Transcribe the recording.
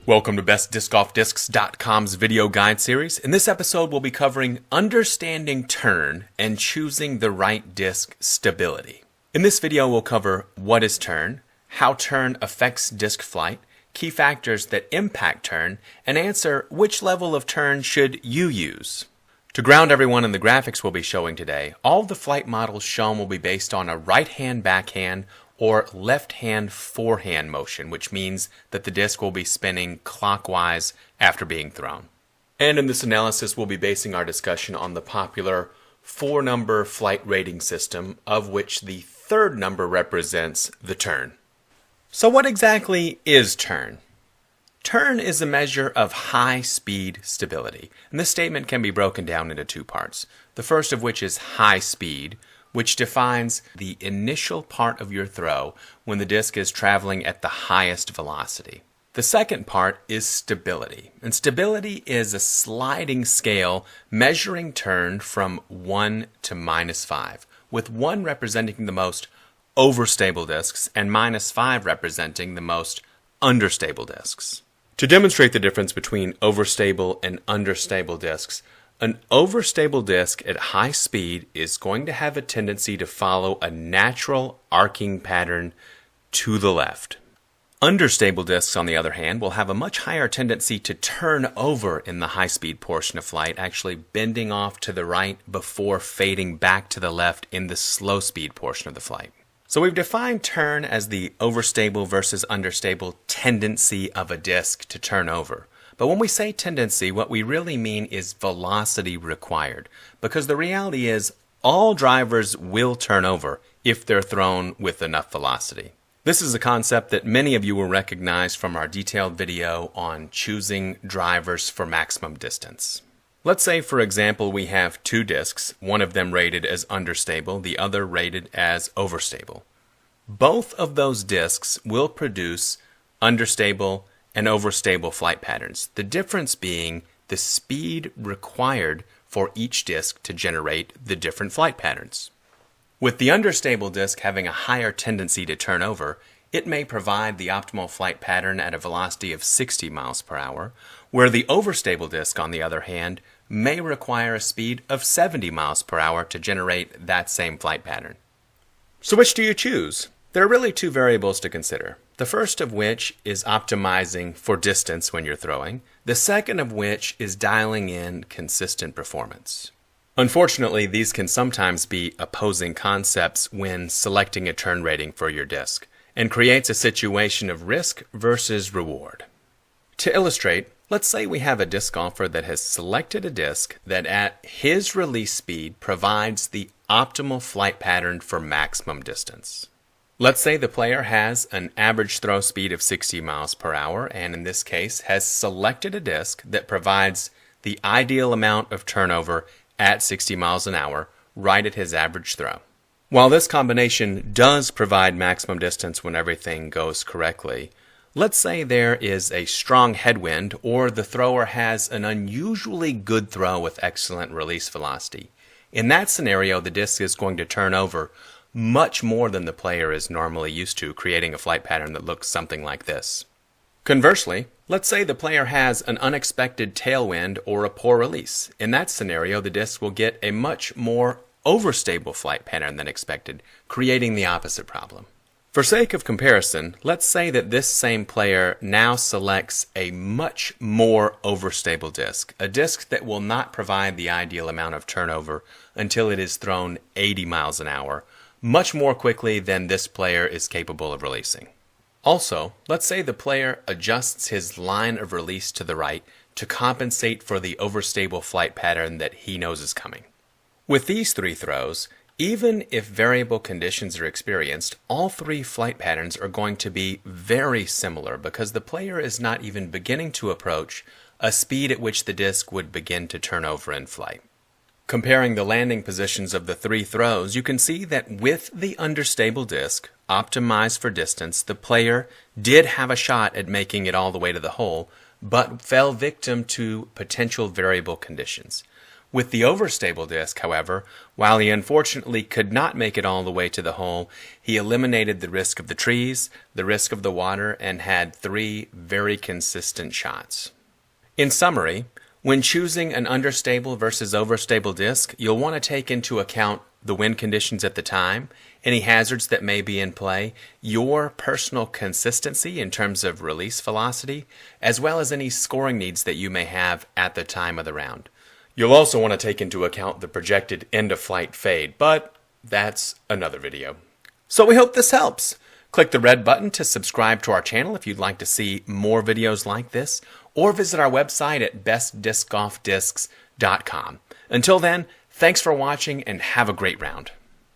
Welcome to BestDiscGolfDiscs.com's video guide series. In this episode, we'll be covering understanding turn and choosing the right disc stability. In this video, we'll cover what is turn, how turn affects disc flight, key factors that impact turn, and answer which level of turn should you use. To ground everyone in the graphics we'll be showing today, all of the flight models shown will be based on a right-hand backhand or left-hand forehand motion, which means that the disc will be spinning clockwise after being thrown. And in this analysis, we'll be basing our discussion on the popular 4-number flight rating system, of which the third number represents the turn. So what exactly is turn? Turn is a measure of high-speed stability, and this statement can be broken down into two parts. The first of which is high speed, which defines the initial part of your throw when the disc is traveling at the highest velocity. The second part is stability, and stability is a sliding scale measuring turn from 1 to -5, with 1 representing the most overstable discs and -5 representing the most understable discs. To demonstrate the difference between overstable and understable discs, an overstable disc at high speed is going to have a tendency to follow a natural arcing pattern to the left. Understable discs, on the other hand, will have a much higher tendency to turn over in the high-speed portion of flight, actually bending off to the right before fading back to the left in the slow-speed portion of the flight. So we've defined turn as the overstable versus understable tendency of a disc to turn over. But when we say tendency, what we really mean is velocity required, because the reality is all drivers will turn over if they're thrown with enough velocity. This is a concept that many of you will recognize from our detailed video on choosing drivers for maximum distance. Let's say, for example, we have 2 discs, one of them rated as understable, the other rated as overstable. Both of those discs will produce understable and overstable flight patterns, the difference being the speed required for each disc to generate the different flight patterns. With the understable disc having a higher tendency to turn over, it may provide the optimal flight pattern at a velocity of 60 miles per hour, where the overstable disc, on the other hand, may require a speed of 70 miles per hour to generate that same flight pattern. So which do you choose? There are really 2 variables to consider. The first of which is optimizing for distance when you're throwing. The second of which is dialing in consistent performance. Unfortunately, these can sometimes be opposing concepts when selecting a turn rating for your disc, and creates a situation of risk versus reward. To illustrate, let's say we have a disc golfer that has selected a disc that at his release speed provides the optimal flight pattern for maximum distance. Let's say the player has an average throw speed of 60 miles per hour, and in this case has selected a disc that provides the ideal amount of turnover at 60 miles an hour, right at his average throw. While this combination does provide maximum distance when everything goes correctly, let's say there is a strong headwind or the thrower has an unusually good throw with excellent release velocity. In that scenario, the disc is going to turn over much more than the player is normally used to, creating a flight pattern that looks something like this. Conversely, let's say the player has an unexpected tailwind or a poor release. In that scenario, the disc will get a much more overstable flight pattern than expected, creating the opposite problem. For sake of comparison, let's say that this same player now selects a much more overstable disc, a disc that will not provide the ideal amount of turnover until it is thrown 80 miles an hour, much more quickly than this player is capable of releasing. Also, let's say the player adjusts his line of release to the right to compensate for the overstable flight pattern that he knows is coming. With these 3 throws, even if variable conditions are experienced, all 3 flight patterns are going to be very similar because the player is not even beginning to approach a speed at which the disc would begin to turn over in flight. Comparing the landing positions of the 3 throws, you can see that with the understable disc, optimized for distance, the player did have a shot at making it all the way to the hole, but fell victim to potential variable conditions. With the Overstable disc, however, while he unfortunately could not make it all the way to the hole, he eliminated the risk of the trees, the risk of the water, and had 3 very consistent shots. In summary, when choosing an understable versus overstable disc, you'll want to take into account the wind conditions at the time, any hazards that may be in play, your personal consistency in terms of release velocity, as well as any scoring needs that you may have at the time of the round. You'll also want to take into account the projected end-of-flight fade, but that's another video. So we hope this helps. Click the red button to subscribe to our channel if you'd like to see more videos like this, or visit our website at bestdiscgolfdiscs.com. Until then, thanks for watching and have a great round.